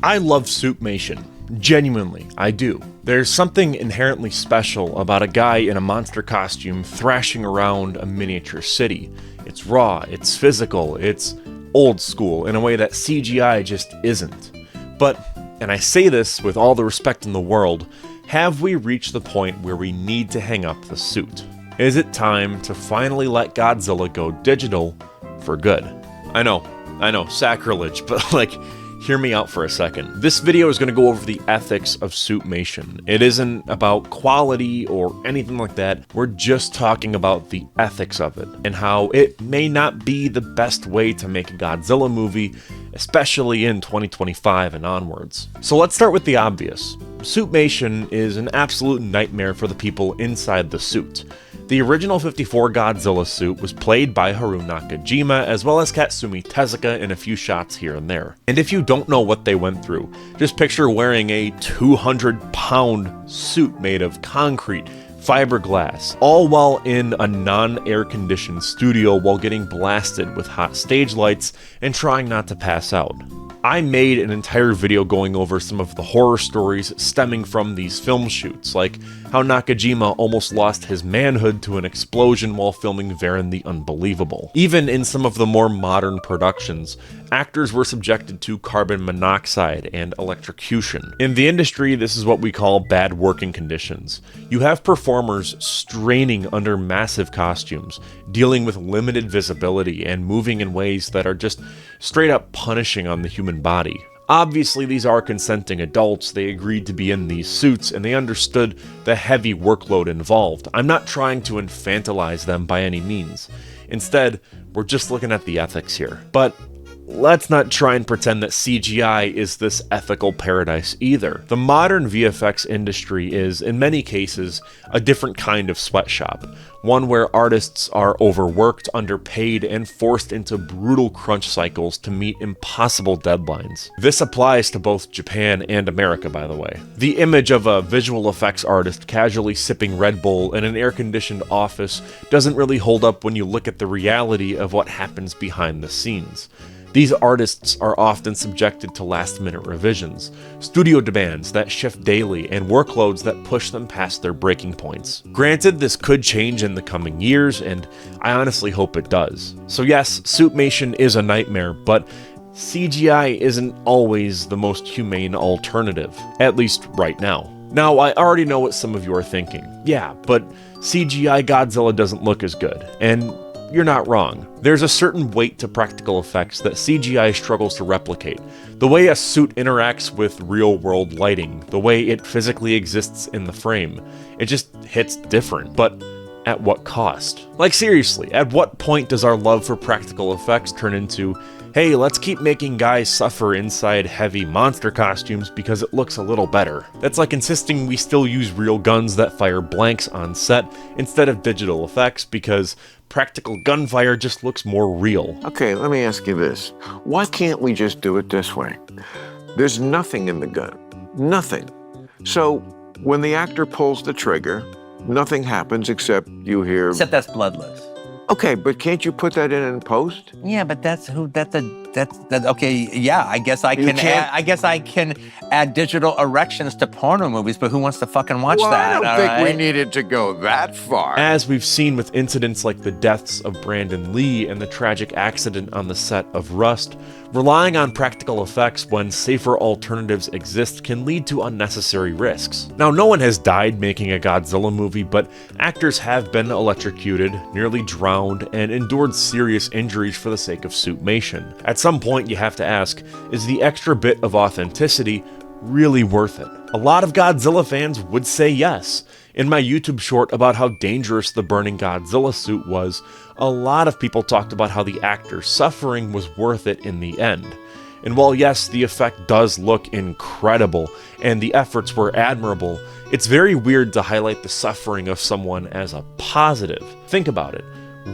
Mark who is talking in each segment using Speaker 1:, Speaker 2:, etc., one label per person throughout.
Speaker 1: I love Suitmation. Genuinely, I do. There's something inherently special about a guy in a monster costume thrashing around a miniature city. It's raw, it's physical, it's old school in a way that CGI just isn't. But, and I say this with all the respect in the world, have we reached the point where we need to hang up the suit? Is it time to finally let Godzilla go digital for good? I know, sacrilege, but like, hear me out for a second. This video is going to go over the ethics of Suitmation. It isn't about quality or anything like that. We're just talking about the ethics of it and how it may not be the best way to make a Godzilla movie, especially in 2025 and onwards. So let's start with the obvious. Suitmation is an absolute nightmare for the people inside the suit. The original 54 Godzilla suit was played by Haruo Nakajima, as well as Katsumi Tezuka in a few shots here and there. And if you don't know what they went through, just picture wearing a 200-pound suit made of concrete, fiberglass, all while in a non-air-conditioned studio while getting blasted with hot stage lights and trying not to pass out. I made an entire video going over some of the horror stories stemming from these film shoots, like how Nakajima almost lost his manhood to an explosion while filming Varen the Unbelievable. Even in some of the more modern productions, actors were subjected to carbon monoxide and electrocution. In the industry, this is what we call bad working conditions. You have performers straining under massive costumes, dealing with limited visibility and moving in ways that are just straight up punishing on the human body. Obviously, these are consenting adults. They agreed to be in these suits and they understood the heavy workload involved. I'm not trying to infantilize them by any means. Instead, we're just looking at the ethics here. But let's not try and pretend that CGI is this ethical paradise either. The modern VFX industry is, in many cases, a different kind of sweatshop. One where artists are overworked, underpaid, and forced into brutal crunch cycles to meet impossible deadlines. This applies to both Japan and America, by the way. The image of a visual effects artist casually sipping Red Bull in an air-conditioned office doesn't really hold up when you look at the reality of what happens behind the scenes. These artists are often subjected to last-minute revisions, studio demands that shift daily, and workloads that push them past their breaking points. Granted, this could change in the coming years, and I honestly hope it does. So yes, Suitmation is a nightmare, but CGI isn't always the most humane alternative, at least right now. Now, I already know what some of you are thinking. Yeah, but CGI Godzilla doesn't look as good, and you're not wrong. There's a certain weight to practical effects that CGI struggles to replicate. The way a suit interacts with real-world lighting, the way it physically exists in the frame, it just hits different. But at what cost? Like seriously, at what point does our love for practical effects turn into, hey, let's keep making guys suffer inside heavy monster costumes because it looks a little better? That's like insisting we still use real guns that fire blanks on set instead of digital effects because practical gunfire just looks more real.
Speaker 2: Okay, let me ask you this. Why can't we just do it this way? There's nothing in the gun. Nothing. So when the actor pulls the trigger, nothing happens except you hear...
Speaker 3: Except that's bloodless.
Speaker 2: Okay, but can't you put that in post?
Speaker 3: Yeah, but okay, yeah, I guess I can add digital erections to porno movies, but who wants to fucking watch that?
Speaker 2: I don't think we needed to go that far.
Speaker 1: As we've seen with incidents like the deaths of Brandon Lee and the tragic accident on the set of Rust, relying on practical effects when safer alternatives exist can lead to unnecessary risks. Now, no one has died making a Godzilla movie, but actors have been electrocuted, nearly drowned, and endured serious injuries for the sake of Suitmation. At some point, you have to ask, is the extra bit of authenticity really worth it? A lot of Godzilla fans would say yes. In my YouTube short about how dangerous the burning Godzilla suit was, a lot of people talked about how the actor's suffering was worth it in the end. And while yes, the effect does look incredible, and the efforts were admirable, it's very weird to highlight the suffering of someone as a positive. Think about it.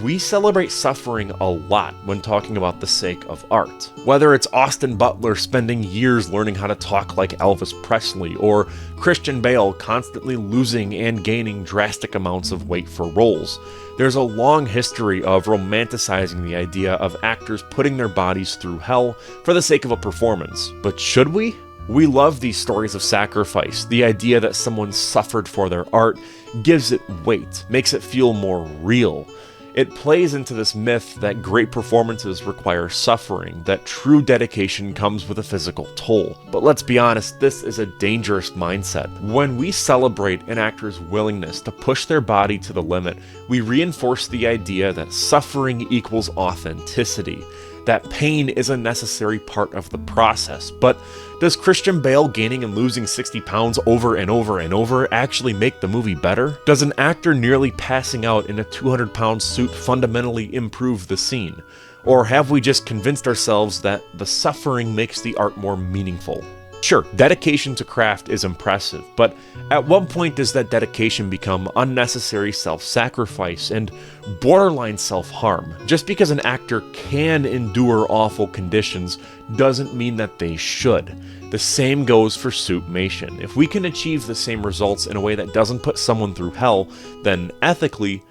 Speaker 1: We celebrate suffering a lot when talking about the sake of art. Whether it's Austin Butler spending years learning how to talk like Elvis Presley, or Christian Bale constantly losing and gaining drastic amounts of weight for roles, there's a long history of romanticizing the idea of actors putting their bodies through hell for the sake of a performance. But should we? We love these stories of sacrifice. The idea that someone suffered for their art gives it weight, makes it feel more real. It plays into this myth that great performances require suffering, that true dedication comes with a physical toll. But let's be honest, this is a dangerous mindset. When we celebrate an actor's willingness to push their body to the limit, we reinforce the idea that suffering equals authenticity, that pain is a necessary part of the process. But does Christian Bale gaining and losing 60 pounds over and over and over actually make the movie better? Does an actor nearly passing out in a 200-pound suit fundamentally improve the scene? Or have we just convinced ourselves that the suffering makes the art more meaningful? Sure, dedication to craft is impressive, but at what point does that dedication become unnecessary self-sacrifice and borderline self-harm? Just because an actor can endure awful conditions doesn't mean that they should. The same goes for Suitmation. If we can achieve the same results in a way that doesn't put someone through hell, then ethically,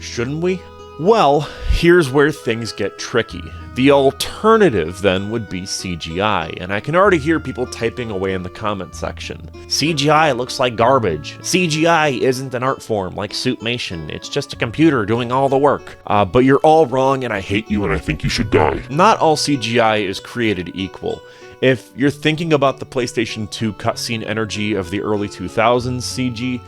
Speaker 1: shouldn't we? Well, here's where things get tricky. The alternative then would be CGI, and I can already hear people typing away in the comment section. CGI looks like garbage. CGI isn't an art form like Suitmation. It's just a computer doing all the work. But you're all wrong, and I hate you, and I think you should die. Not all CGI is created equal. If you're thinking about the PlayStation 2 cutscene energy of the early 2000s CG,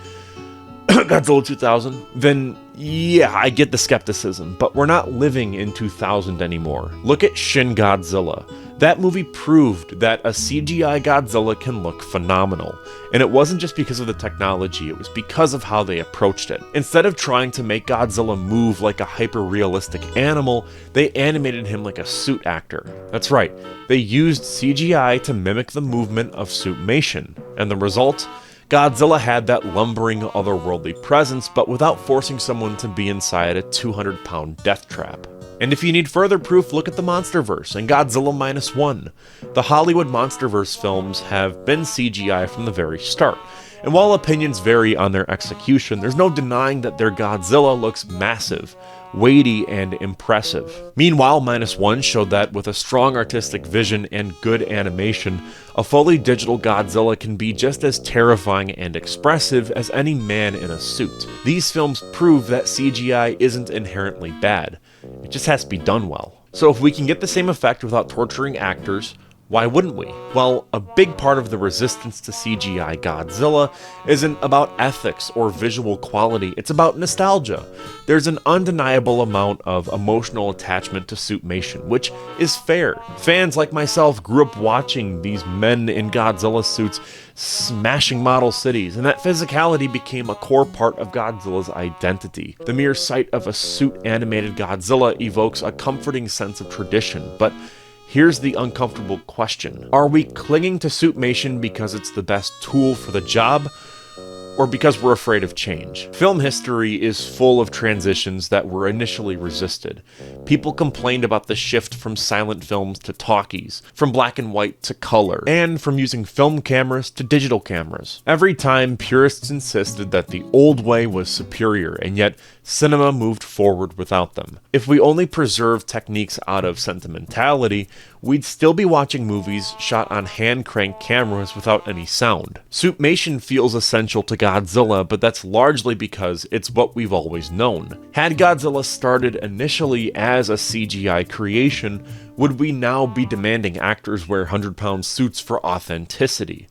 Speaker 1: Godzilla 2000, then yeah, I get the skepticism, but we're not living in 2000 anymore. Look at Shin Godzilla. That movie proved that a CGI Godzilla can look phenomenal. And it wasn't just because of the technology, it was because of how they approached it. Instead of trying to make Godzilla move like a hyper-realistic animal, they animated him like a suit actor. That's right, they used CGI to mimic the movement of Suitmation. And the result? Godzilla had that lumbering, otherworldly presence, but without forcing someone to be inside a 200-pound death trap. And if you need further proof, look at the MonsterVerse and Godzilla -1. The Hollywood MonsterVerse films have been CGI from the very start, and while opinions vary on their execution, there's no denying that their Godzilla looks massive, weighty, and impressive. Meanwhile, -1 showed that with a strong artistic vision and good animation, a fully digital Godzilla can be just as terrifying and expressive as any man in a suit. These films prove that CGI isn't inherently bad. It just has to be done well. So if we can get the same effect without torturing actors, why wouldn't we? Well, a big part of the resistance to CGI Godzilla isn't about ethics or visual quality, it's about nostalgia. There's an undeniable amount of emotional attachment to Suitmation, which is fair. Fans like myself grew up watching these men in Godzilla suits smashing model cities, and that physicality became a core part of Godzilla's identity. The mere sight of a suit-animated Godzilla evokes a comforting sense of tradition, but here's the uncomfortable question. Are we clinging to Suitmation because it's the best tool for the job, or because we're afraid of change? Film history is full of transitions that were initially resisted. People complained about the shift from silent films to talkies, from black and white to color, and from using film cameras to digital cameras. Every time, purists insisted that the old way was superior, and yet cinema moved forward without them. If we only preserved techniques out of sentimentality, we'd still be watching movies shot on hand-cranked cameras without any sound. Suitmation feels essential to Godzilla, but that's largely because it's what we've always known. Had Godzilla started initially as a CGI creation, would we now be demanding actors wear 100-pound suits for authenticity?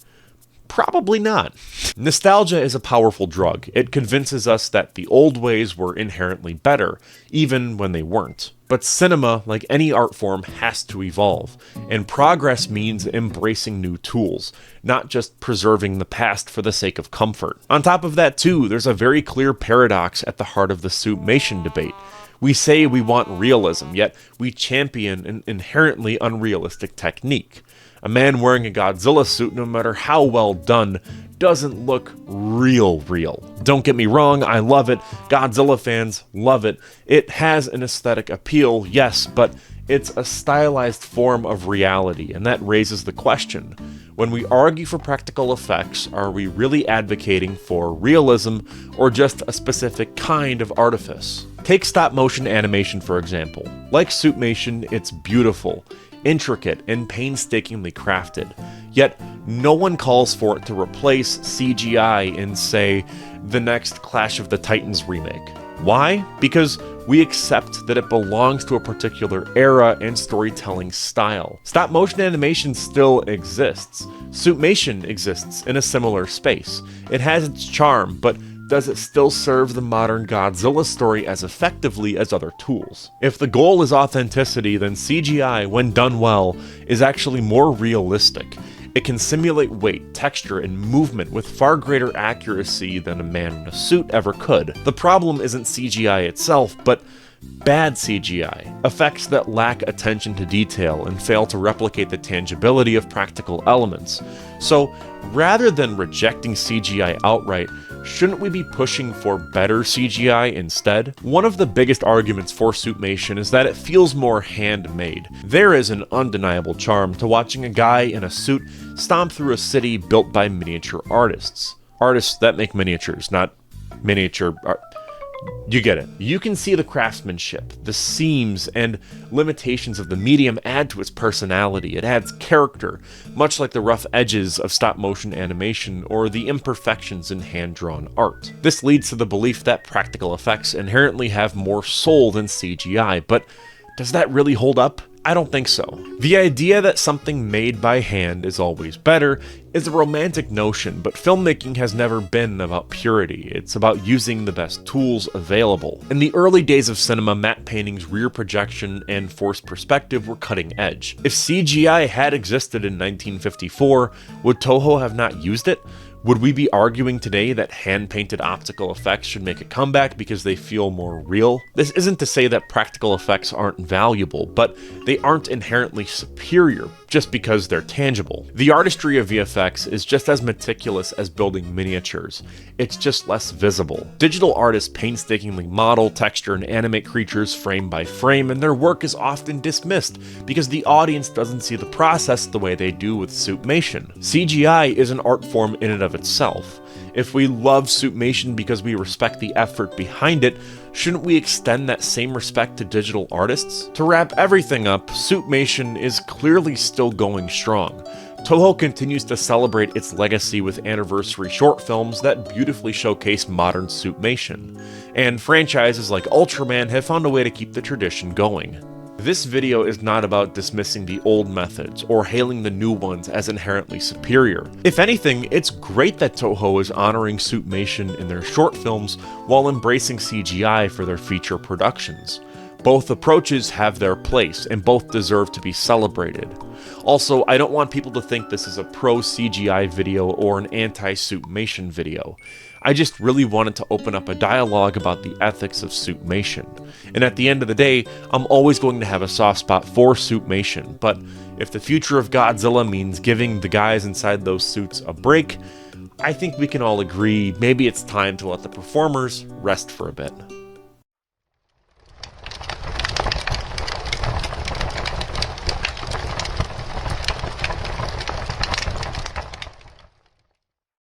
Speaker 1: Probably not. Nostalgia is a powerful drug. It convinces us that the old ways were inherently better, even when they weren't. But cinema, like any art form, has to evolve, and progress means embracing new tools, not just preserving the past for the sake of comfort. On top of that too, there's a very clear paradox at the heart of the Suitmation debate. We say we want realism, yet we champion an inherently unrealistic technique. A man wearing a Godzilla suit, no matter how well done, doesn't look real. Don't get me wrong, I love it. Godzilla fans love it. It has an aesthetic appeal, yes, but it's a stylized form of reality, and that raises the question. When we argue for practical effects, are we really advocating for realism or just a specific kind of artifice? Take stop-motion animation, for example. Like Suitmation, it's beautiful, intricate, and painstakingly crafted. Yet, no one calls for it to replace CGI in, say, the next Clash of the Titans remake. Why? Because we accept that it belongs to a particular era and storytelling style. Stop motion animation still exists. Suitmation exists in a similar space. It has its charm, but does it still serve the modern Godzilla story as effectively as other tools? If the goal is authenticity, then CGI, when done well, is actually more realistic. It can simulate weight, texture, and movement with far greater accuracy than a man in a suit ever could. The problem isn't CGI itself, but bad CGI, effects that lack attention to detail and fail to replicate the tangibility of practical elements. So, rather than rejecting CGI outright, shouldn't we be pushing for better CGI instead? One of the biggest arguments for Suitmation is that it feels more handmade. There is an undeniable charm to watching a guy in a suit stomp through a city built by miniature artists. Artists that make miniatures, not miniature art. You get it. You can see the craftsmanship, the seams and limitations of the medium add to its personality. It adds character, much like the rough edges of stop-motion animation or the imperfections in hand-drawn art. This leads to the belief that practical effects inherently have more soul than CGI, but does that really hold up? I don't think so. The idea that something made by hand is always better is a romantic notion, but filmmaking has never been about purity. It's about using the best tools available. In the early days of cinema, matte painting's rear projection and forced perspective were cutting edge. If CGI had existed in 1954, would Toho have not used it? Would we be arguing today that hand-painted optical effects should make a comeback because they feel more real? This isn't to say that practical effects aren't valuable, but they aren't inherently superior just because they're tangible. The artistry of VFX is just as meticulous as building miniatures. It's just less visible. Digital artists painstakingly model, texture, and animate creatures frame by frame, and their work is often dismissed because the audience doesn't see the process the way they do with Suitmation. CGI is an art form in and of itself. If we love Suitmation because we respect the effort behind it, shouldn't we extend that same respect to digital artists? To wrap everything up, Suitmation is clearly still going strong. Toho continues to celebrate its legacy with anniversary short films that beautifully showcase modern Suitmation, and franchises like Ultraman have found a way to keep the tradition going. This video is not about dismissing the old methods or hailing the new ones as inherently superior. If anything, it's great that Toho is honoring Suitmation in their short films while embracing CGI for their feature productions. Both approaches have their place, and both deserve to be celebrated. Also, I don't want people to think this is a pro-CGI video or an anti-Suitmation video. I just really wanted to open up a dialogue about the ethics of Suitmation. And at the end of the day, I'm always going to have a soft spot for Suitmation, but if the future of Godzilla means giving the guys inside those suits a break, I think we can all agree maybe it's time to let the performers rest for a bit.